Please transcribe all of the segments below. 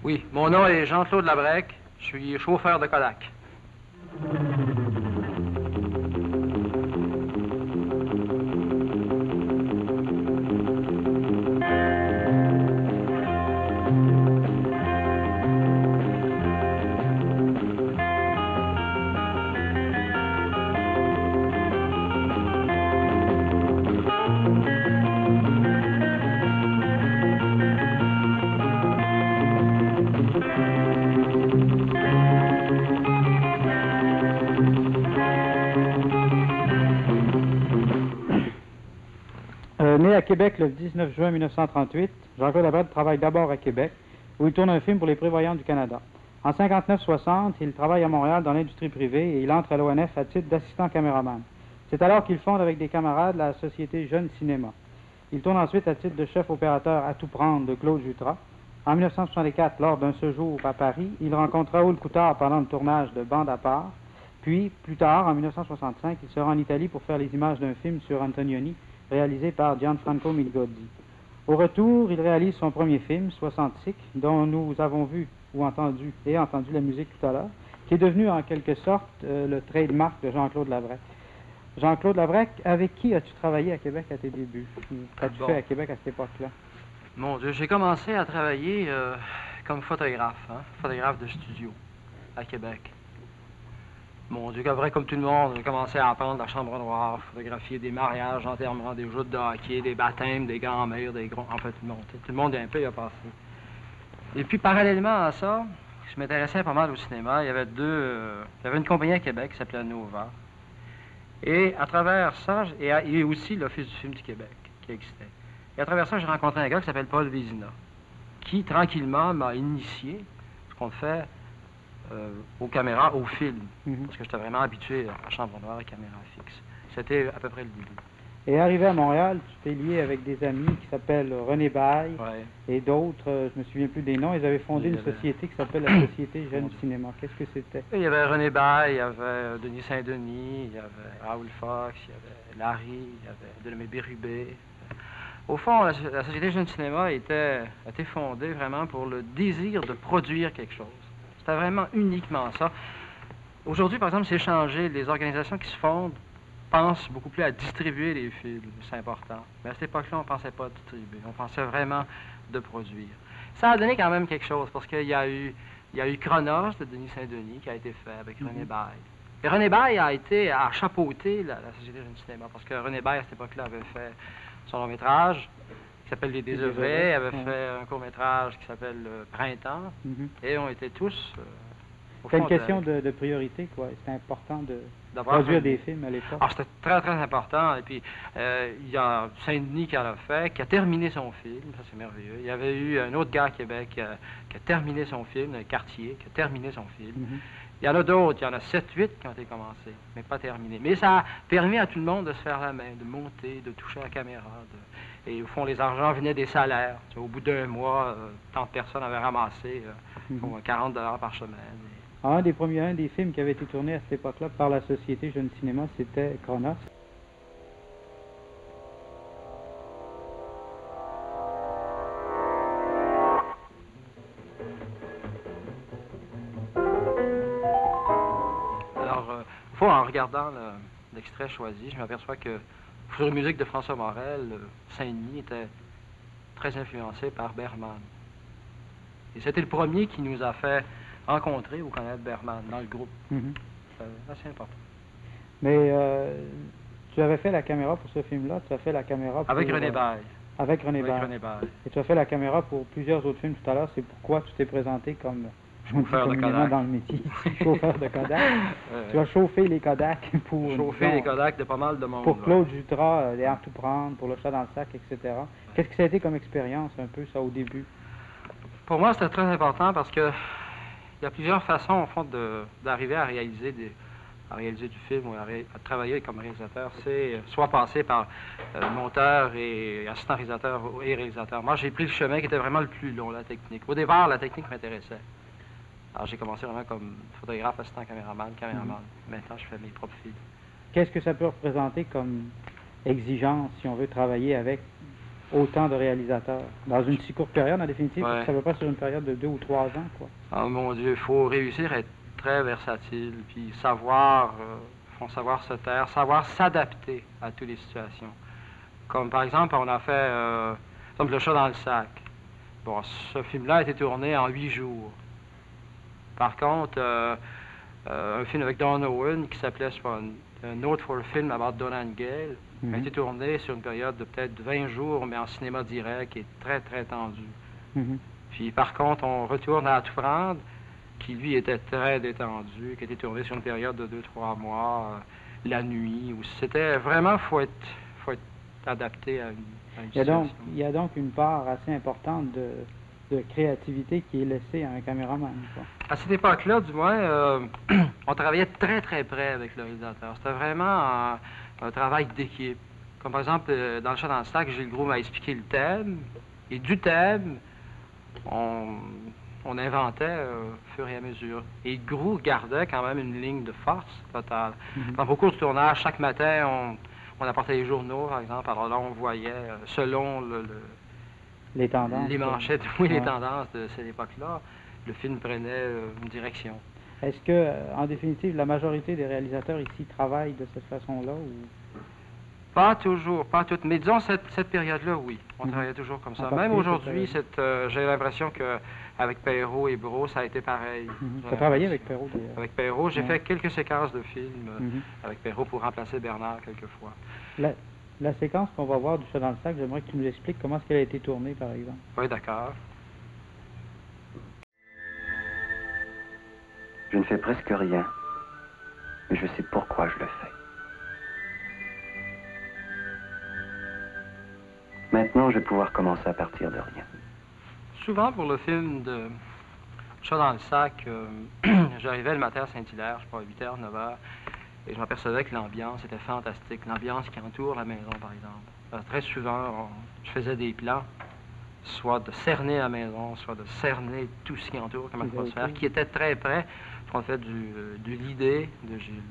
Oui, mon nom est Jean-Claude Labrec. Je suis chauffeur de Kodak. Né à Québec le 19 juin 1938, Jean-Claude Labrec travaille d'abord à Québec, où il tourne un film pour les Prévoyants du Canada. En 59-60, il travaille à Montréal dans l'industrie privée et il entre à l'ONF à titre d'assistant caméraman. C'est alors qu'il fonde avec des camarades la société Jeune Cinéma. Il tourne ensuite à titre de chef opérateur à tout prendre de Claude Jutras. En 1964, lors d'un séjour à Paris, il rencontre Raoul Coutard pendant le tournage de Bande à part. Puis, plus tard, en 1965, il sera en Italie pour faire les images d'un film sur Antonioni, réalisé par Gianfranco Milgodi. Au retour, il réalise son premier film, 66, dont nous avons vu ou entendu la musique tout à l'heure, qui est devenu en quelque sorte le trademark de Jean-Claude Labrec. Jean-Claude Labrec, avec qui as-tu travaillé à Québec à tes débuts? Qu'as-tu fait à Québec à cette époque-là? Mon Dieu, j'ai commencé à travailler comme photographe, photographe de studio à Québec. Mon Dieu, après, comme tout le monde, j'ai commencé à apprendre la chambre noire, photographier des mariages, enterrements, des jeux de hockey, des baptêmes, des grands-mères, des gros... En fait, tout le monde un peu y a passé. Et puis, parallèlement à ça, je m'intéressais pas mal au cinéma. Il y avait une compagnie à Québec qui s'appelait Nova. Et à travers ça, et aussi l'Office du film du Québec qui existait. Et à travers ça, j'ai rencontré un gars qui s'appelle Paul Vézina, qui, tranquillement, m'a initié ce qu'on fait aux caméras, au film, parce que j'étais vraiment habitué à la chambre noire et caméra fixe. C'était à peu près le début. Et arrivé à Montréal, tu t'es lié avec des amis qui s'appellent René Baille et d'autres, je me souviens plus des noms, ils avaient fondé une société qui s'appelle la Société Jeune Cinéma. Qu'est-ce que c'était? Il y avait René Baille, il y avait Denis Saint-Denis, il y avait Raoul Fox, il y avait Larry, il y avait Delemay Bérubé. Au fond, la Société Jeune Cinéma a été fondée vraiment pour le désir de produire quelque chose. C'était vraiment uniquement ça. Aujourd'hui, par exemple, c'est changé. Les organisations qui se fondent pensent beaucoup plus à distribuer les films. C'est important. Mais à cette époque-là, on ne pensait pas à distribuer. On pensait vraiment de produire. Ça a donné quand même quelque chose, parce qu'il y a eu Chronos de Denis Saint-Denis qui a été fait avec René Baille. Et René Baille a chapeauté la Société Jeune Cinéma, parce que René Baille, à cette époque-là, avait fait son long-métrage qui s'appelle Les Désœuvrés, avait fait un court-métrage qui s'appelle Printemps, et on était tous... C'est une question de priorité, quoi. C'était important de produire des films à l'époque. Ah, c'était très, très important. Et puis, il y a Saint-Denis qui en a fait, qui a terminé son film. Ça, c'est merveilleux. Il y avait eu un autre gars à Québec qui a terminé son film, un Cartier, qui a terminé son film. Il y en a d'autres, il y en a 7-8 qui ont été commencés, mais pas terminés. Mais ça a permis à tout le monde de se faire la main, de monter, de toucher la caméra. Et au fond, les argents venaient des salaires. Tu sais, au bout d'un mois, tant de personnes avaient ramassé 40 $ par semaine. Un des films qui avait été tourné à cette époque-là par la Société Jeune Cinéma, c'était Chronos. Alors, en regardant l'extrait choisi, je m'aperçois que sur la musique de François Morel, Saint-Denis était très influencé par Berman. Et c'était le premier qui nous a fait rencontrer ou connaître Berman dans le groupe. C'est assez important. Mais tu avais fait la caméra pour ce film-là, tu as fait la caméra pour... Avec René Baille. Avec René Baille. Et tu as fait la caméra pour plusieurs autres films tout à l'heure, c'est pourquoi tu t'es présenté comme... Chauffeur de Kodak. Dans le métier, chauffeur de Kodak. Tu as chauffé les Kodak pour... Chauffé les Kodak de pas mal de monde. Pour Claude Jutras, les À tout prendre, pour Le chat dans le sac, etc. Qu'est-ce que ça a été comme expérience, un peu, ça, au début? Pour moi, c'était très important parce que il y a plusieurs façons, au fond, d'arriver à réaliser du film ou à travailler comme réalisateur. C'est soit passer par monteur et assistant réalisateur et réalisateur. Moi, j'ai pris le chemin qui était vraiment le plus long, la technique. Au départ, la technique m'intéressait. Alors, j'ai commencé vraiment comme photographe, assistant caméraman. Maintenant, je fais mes propres films. Qu'est-ce que ça peut représenter comme exigence si on veut travailler avec autant de réalisateurs? Dans une si courte période, en définitive, Ouais. ça ne veut pas sur une période de 2 ou 3 ans, quoi. Oh mon Dieu, il faut réussir à être très versatile, puis savoir, faut savoir se taire, savoir s'adapter à toutes les situations. Comme par exemple, on a fait comme Le chat dans le sac. Bon, ce film-là a été tourné en 8 jours. Par contre, un film avec Don Owen qui s'appelait un Note for a Film about Donald Gale a été tourné sur une période de peut-être 20 jours, mais en cinéma direct, qui est très, très tendu. Puis par contre, on retourne à Toufrande, qui lui était très détendu, qui a été tourné sur une période de 2-3 mois, la nuit, où c'était vraiment, faut être adapté à une situation. Il y a donc une part assez importante de créativité qui est laissée à un caméraman, quoi. À cette époque-là, du moins, on travaillait très très près avec le réalisateur. C'était vraiment un travail d'équipe. Comme par exemple, dans Le chat dans le sac, Gilles Groux m'a expliqué le thème, et du thème, on inventait au fur et à mesure. Et Groux gardait quand même une ligne de force totale. Dans beaucoup de tournages, chaque matin, on apportait les journaux, par exemple. Alors là, on voyait, selon les tendances. Les manchettes, oui, les tendances de cette époque-là, le film prenait une direction. Est-ce que, en définitive, la majorité des réalisateurs ici travaillent de cette façon-là ou... Pas toujours, pas toutes. Mais disons, cette période-là, oui. On travaillait toujours comme ça. Même aujourd'hui, j'ai l'impression qu'avec Perrault et Brault, ça a été pareil. Tu as travaillé avec Perrault, d'ailleurs? Avec Perrault, j'ai fait quelques séquences de films avec Perrault pour remplacer Bernard quelquefois. La séquence qu'on va voir du chat dans le sac, j'aimerais que tu nous expliques comment est-ce qu'elle a été tournée, par exemple. Oui, d'accord. Je ne fais presque rien, mais je sais pourquoi je le fais. Maintenant, je vais pouvoir commencer à partir de rien. Souvent, pour le film de Chat dans le sac, j'arrivais le matin à Saint-Hilaire, je sais pas, 8h, 9h, et je m'apercevais que l'ambiance était fantastique. L'ambiance qui entoure la maison, par exemple. Très souvent, je faisais des plans, soit de cerner la maison, soit de cerner tout ce qui entoure comme atmosphère, qui était très près, en fait, de l'idée de Gilles.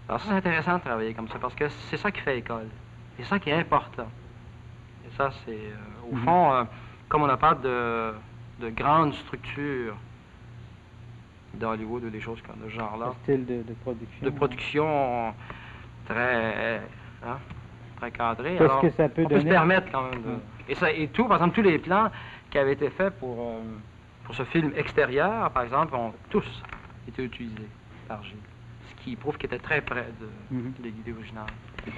Alors ça, c'est intéressant de travailler comme ça, parce que c'est ça qui fait école. C'est ça qui est important. Et ça, c'est, au fond, comme on n'a pas de grandes structures d'Hollywood ou des choses comme de ce genre-là. Le style de production. De production très, très cadré. Qu'est-ce que ça peut on donner? Peut se permettre quand même de... Et tout, par exemple, tous les plans qui avaient été faits pour ce film extérieur, par exemple, ont tous été utilisés par Gilles. Ce qui prouve qu'il était très près de l'idée originale.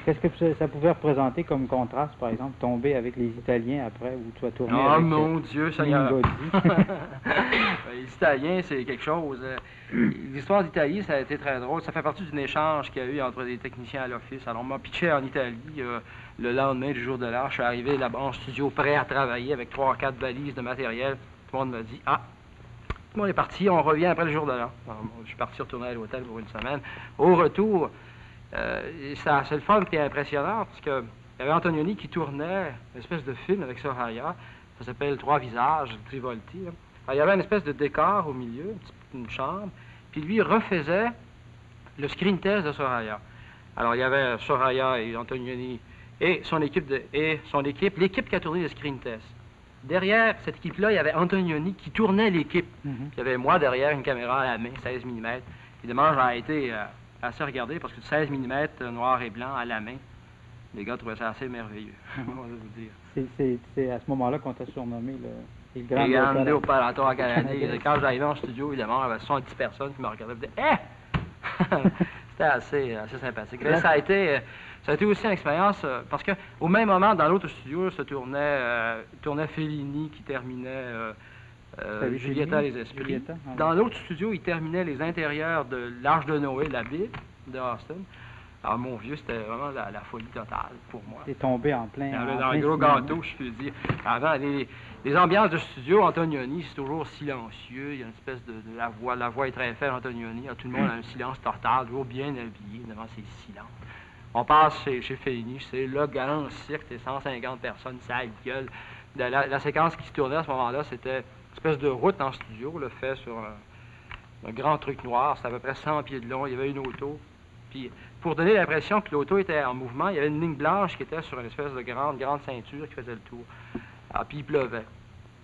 Qu'est-ce que ça pouvait représenter comme contraste, par exemple, tomber avec les Italiens après, où tu as tourné avec... avec... mon Dieu, ça y a... Les Italiens, c'est quelque chose. L'histoire d'Italie, ça a été très drôle. Ça fait partie d'un échange qu'il y a eu entre des techniciens à l'office. Alors, on m'a pitché en Italie le lendemain du jour de l'an. Je suis arrivé là-bas en studio, prêt à travailler avec 3 ou 4 valises de matériel. Tout le monde m'a dit, ah, tout le monde est parti, on revient après le jour de l'an. Je suis parti retourner à l'hôtel pour une semaine. Au retour... c'est le fun qui est impressionnant parce qu'il y avait Antonioni qui tournait une espèce de film avec Soraya. Ça s'appelle Trois visages, Trivolti. Alors, il y avait une espèce de décor au milieu, une chambre, puis lui refaisait le screen test de Soraya. Alors il y avait Soraya et Antonioni et son équipe, l'équipe qui a tourné le screen test. Derrière cette équipe-là, il y avait Antonioni qui tournait l'équipe. Puis il y avait moi derrière, une caméra à la main, 16 mm. Évidemment, j'ai été... assez regardé parce que 16 mm noir et blanc à la main, les gars trouvaient ça assez merveilleux, on va vous dire. C'est à ce moment-là qu'on t'a surnommé le grande opérateur canadien. Quand j'arrivais en studio, évidemment, il y avait 70 personnes qui me regardaient et disaient « Eh! » C'était assez sympathique. Mais ça a été aussi une expérience, parce qu'au même moment, dans l'autre studio, se tournait Fellini qui terminait... Julieta les esprits. Julieta, dans l'autre studio, il terminait les intérieurs de l'Arche de Noé, la Bible de Austin. Alors, mon vieux, c'était vraiment la folie totale pour moi. T'es tombé en plein... Dans le gros gâteau, je peux dire. Avant, les ambiances de studio, Antonioni, c'est toujours silencieux. Il y a une espèce de la voix est très faible, Antonioni. Alors, tout le monde a un silence total, toujours bien habillé, devant c'est silence. On passe chez Fellini, c'est le grand cirque, c'est 150 personnes, ça gueule. La séquence qui se tournait à ce moment-là, c'était... espèce de route en studio, fait sur un grand truc noir, c'était à peu près 100 pieds de long, il y avait une auto, Puis, pour donner l'impression que l'auto était en mouvement, il y avait une ligne blanche qui était sur une espèce de grande ceinture qui faisait le tour. Alors, puis il pleuvait.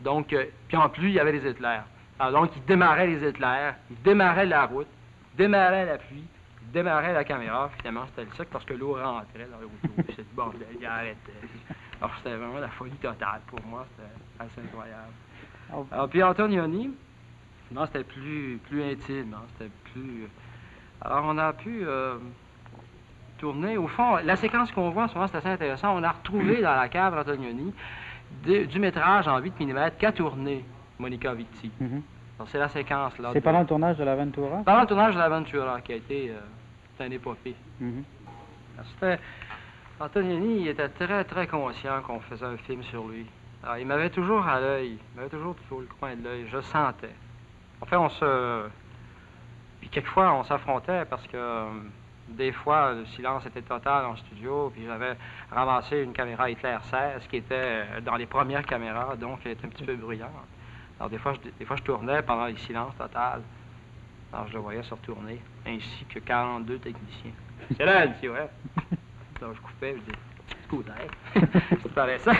Donc, puis en plus, il y avait les éclairs. Alors, donc, il démarrait les éclairs, il démarrait la route, il démarrait la pluie, il démarrait la caméra. Finalement, c'était le sec parce que l'eau rentrait dans l'auto. C'était le bordel, il arrêtait. Alors, c'était vraiment la folie totale pour moi. C'était assez incroyable. Alors, puis Antonioni, non, c'était plus intime, hein, c'était plus... Alors, on a pu tourner. Au fond, la séquence qu'on voit en ce moment, c'est assez intéressant. On a retrouvé dans la cave Antonioni du métrage en 8 mm qu'a tourné Monica Vitti. Donc, c'est la séquence, là. C'est pendant le tournage de l'Aventura? Pendant le tournage de l'Aventura, qui a été un épopée. C'était... Antonioni, il était très conscient qu'on faisait un film sur lui. Alors, il m'avait toujours à l'œil, il m'avait toujours sur le coin de l'œil, je sentais. En fait, Puis quelquefois, on s'affrontait parce que des fois, le silence était total en studio, puis j'avais ramassé une caméra Hitler 16 qui était dans les premières caméras, donc elle était un petit peu bruyante. Alors des fois, je tournais pendant les silences total. Alors je le voyais se retourner, ainsi que 42 techniciens. C'est là, elle dit, ouais. Donc je coupais, je dis, c'est pas ça.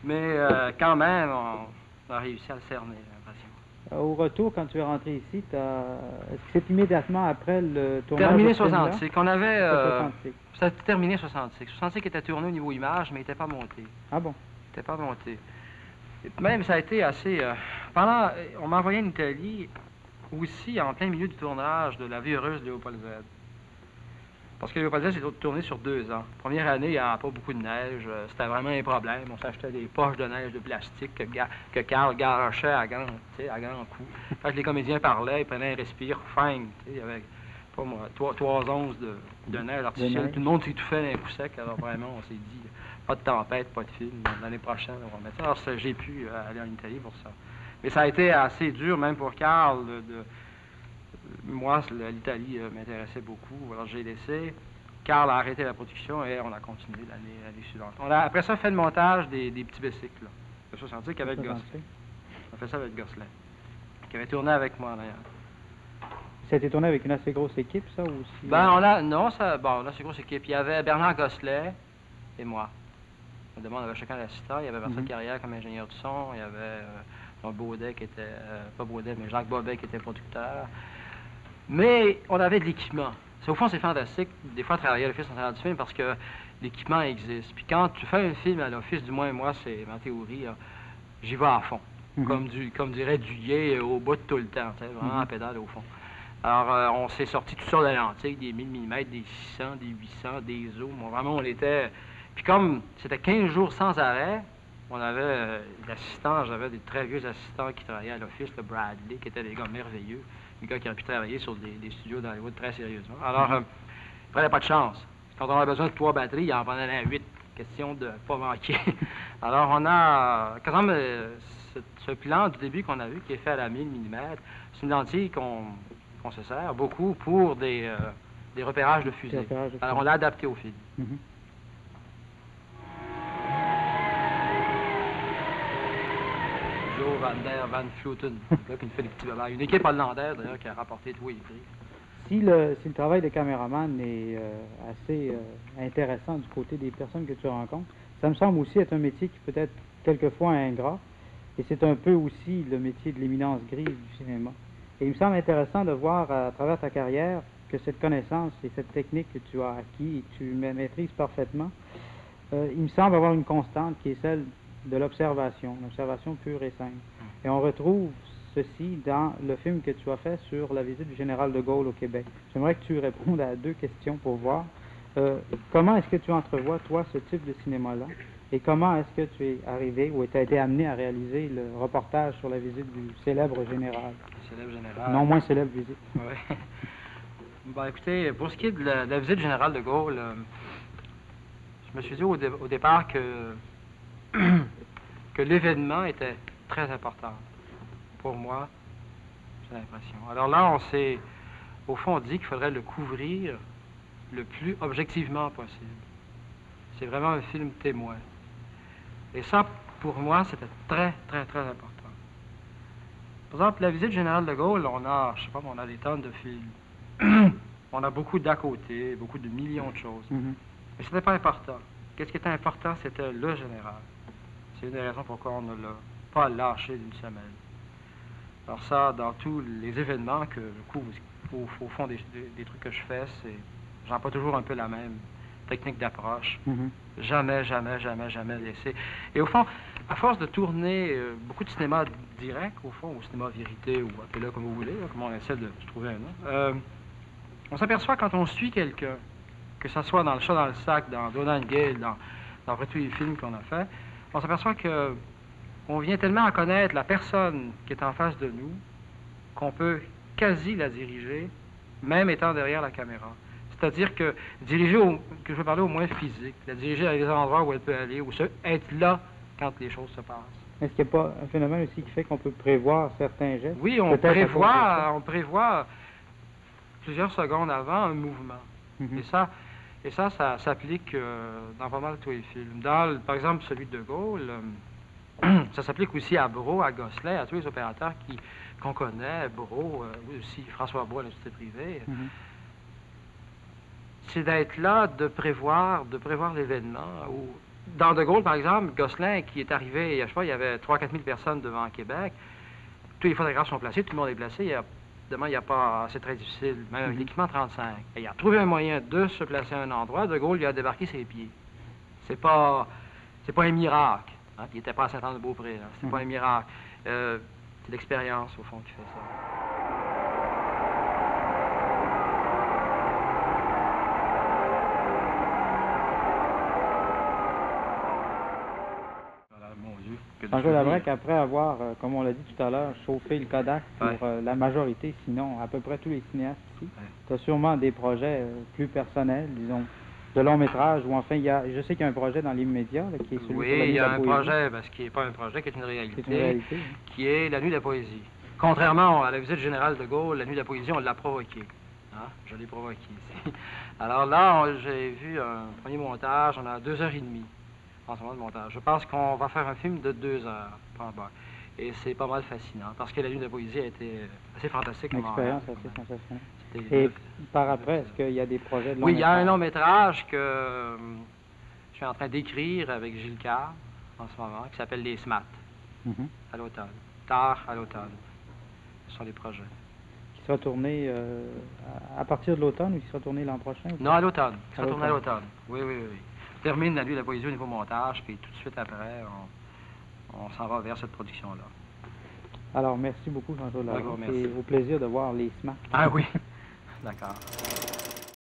Mais quand même, on a réussi à le cerner, j'ai l'impression. Au retour, quand tu es rentré ici, est-ce que c'est immédiatement après le tournage? Terminé 66. On avait... 66. Ça a terminé 66. 66 était tourné au niveau image, mais il n'était pas monté. Ah bon? Il n'était pas monté. Et même, ça a été assez... on m'a envoyé en Italie, aussi en plein milieu du tournage de La vie heureuse de Léopold Z. Parce que Léopold Z s'est tourné sur 2 ans. Première année, il n'y avait pas beaucoup de neige. C'était vraiment un problème. On s'achetait des poches de neige de plastique que Carl garochait à grands coups. Quand les comédiens parlaient, ils prenaient un respire fin. Il y avait, pas moi, 3 onces de neige artificielle. Tout le monde s'étouffait dans les coups secs. Alors vraiment, on s'est dit, pas de tempête, pas de film. L'année prochaine, on va mettre ça. Alors j'ai pu aller en Italie pour ça. Mais ça a été assez dur, même pour Carl, moi, l'Italie m'intéressait beaucoup, alors j'ai laissé. Carl a arrêté la production et on a continué l'année suivante. On a après ça fait le montage des petits bicycles, là, de 65 avec Gosselin. On a fait ça avec Gosselin, qui avait tourné avec moi d'ailleurs. Ça a été tourné avec une assez grosse équipe, ça, ou aussi? Ben, on a une assez grosse équipe. Il y avait Bernard Gosselin et moi. On avait chacun l'assistant. Il y avait Vincent Carrière comme ingénieur du son. Il y avait Baudet qui était, pas Baudet, mais Jacques Bobet qui était producteur. Mais on avait de l'équipement. Au fond, c'est fantastique, des fois, travailler à l'Office national du film parce que l'équipement existe. Puis quand tu fais un film à l'Office, du moins moi, c'est ma théorie, j'y vais à fond. Comme dirait Duguay, au bout de tout le temps, vraiment en pédale au fond. Alors, on s'est sorti tout sur de l'antique, des 1000 mm, des 600, des 800, des zooms. Vraiment, on était... Puis comme c'était 15 jours sans arrêt, on avait l'assistant, j'avais des très vieux assistants qui travaillaient à l'Office, le Bradley, qui étaient des gars merveilleux. Des gars qui auraient pu travailler sur des studios d'Hollywood très sérieusement. Alors, il ne prenait pas de chance. Quand on avait besoin de 3 batteries, il en prenait 8. Question de ne pas manquer. Alors, on a, quand même, ce plan du début qu'on a vu, qui est fait à la 1000 mm, c'est une lentille qu'on se sert beaucoup pour des repérages de fusée. Alors, on l'a adapté au film. Joe Van Der Van Fluten, qui fait des petits ballons. Une équipe hollandaise, d'ailleurs, qui a rapporté tous les prix. Si le travail de caméraman est assez intéressant du côté des personnes que tu rencontres, ça me semble aussi être un métier qui peut être quelquefois ingrat, et c'est un peu aussi le métier de l'éminence grise du cinéma. Et il me semble intéressant de voir à travers ta carrière que cette connaissance et cette technique que tu as acquis et que tu maîtrises parfaitement, il me semble avoir une constante qui est celle de l'observation pure et simple. Et on retrouve ceci dans le film que tu as fait sur la visite du général de Gaulle au Québec. J'aimerais que tu répondes à 2 questions pour voir comment est-ce que tu entrevois, toi, ce type de cinéma-là, et comment est-ce que tu es arrivé ou tu as été amené à réaliser le reportage sur la visite du célèbre général. Célèbre général. Non moins célèbre visite. Oui. Ben, écoutez, pour ce qui est de la visite du général de Gaulle, je me suis dit au départ que l'événement était très important. Pour moi, j'ai l'impression. Alors là, on s'est, au fond, dit qu'il faudrait le couvrir le plus objectivement possible. C'est vraiment un film témoin. Et ça, pour moi, c'était très important. Par exemple, la visite du général de Gaulle, on a, je sais pas, on a des tonnes de films. On a beaucoup d'à côté, beaucoup de millions de choses. Mhm. Mais ce n'était pas important. Qu'est-ce qui était important, c'était le général. C'est une des raisons pourquoi on ne l'a pas lâché d'une semaine. Alors ça, dans tous les événements que je couvre, au fond des trucs que je fais, c'est j'emploie toujours un peu la même technique d'approche. Mhm. Jamais, jamais, jamais, jamais laisser. Et au fond, à force de tourner beaucoup de cinéma direct, au fond, ou cinéma vérité, ou appelez-le comme vous voulez, là, comme on essaie de se trouver un nom, on s'aperçoit quand on suit quelqu'un, que ce soit dans Le Chat dans le sac, dans Donald Gale, dans tous les films qu'on a fait, on s'aperçoit que on vient tellement à connaître la personne qui est en face de nous qu'on peut quasi la diriger, même étant derrière la caméra. C'est-à-dire que que je veux parler au moins physique, la diriger à des endroits où elle peut aller, ou être là quand les choses se passent. Est-ce qu'il n'y a pas un phénomène aussi qui fait qu'on peut prévoir certains gestes? Oui, on prévoit plusieurs secondes avant un mouvement. Mhm. Et ça s'applique dans pas mal de tous les films. Par exemple, celui de Gaulle, ça s'applique aussi à Brault, à Gosselin, à tous les opérateurs qu'on connaît, Brault, aussi François Brault à l'industrie privée. Mhm. C'est d'être là, de prévoir l'événement. Dans De Gaulle, par exemple, Gosselin, qui est arrivé, je sais pas, il y avait 3-4 000 personnes devant Québec. Tous les photographes sont placés, tout le monde est placé. C'est très difficile, même avec l'équipement 35. Et il a trouvé un moyen de se placer à un endroit. De Gaulle, il a débarqué ses pieds. C'est pas un miracle. Hein? Il n'était pas à Saint-Anne-de-Beaupré. C'est pas un miracle. C'est l'expérience, au fond, qui fait ça. Jean-Claude Labrec, après avoir, comme on l'a dit tout à l'heure, chauffé le Kodak pour la majorité, sinon à peu près tous les cinéastes ici, tu as sûrement des projets plus personnels, disons, de long métrage, ou enfin, je sais qu'il y a un projet dans l'immédiat, qui est celui Oui, sur la nuit il y a de la un poésie. projet, parce qu'il n'est pas un projet, qui est une réalité, qui est la nuit de la poésie. Contrairement à la visite générale de Gaulle, la nuit de la poésie, on l'a provoquée. Hein? Je l'ai provoquée ici. Alors là, j'ai vu un premier montage, on a 2h30. En ce moment de montage. Je pense qu'on va faire un film de 2 heures. Et c'est pas mal fascinant, parce que la nuit de la poésie a été assez fantastique. Une expérience assez sensationnelle. Et par après, est-ce qu'il y a des projets de long Oui, il y a un métrage? long métrage que je suis en train d'écrire avec Gilles Carr en ce moment, qui s'appelle Les SMAT, à l'automne. Tard à l'automne. Ce sont des projets. Qui sera tourné à partir de l'automne ou qui sera tourné l'an prochain? Non, à l'automne. Qui sera tourné à l'automne. Oui. Termine la nuit de la poésie au niveau montage, puis tout de suite après, on s'en va vers cette production-là. Alors, merci beaucoup, Jean-Claude Labrec, merci. et au plaisir de voir les SMAT. Ah oui, d'accord.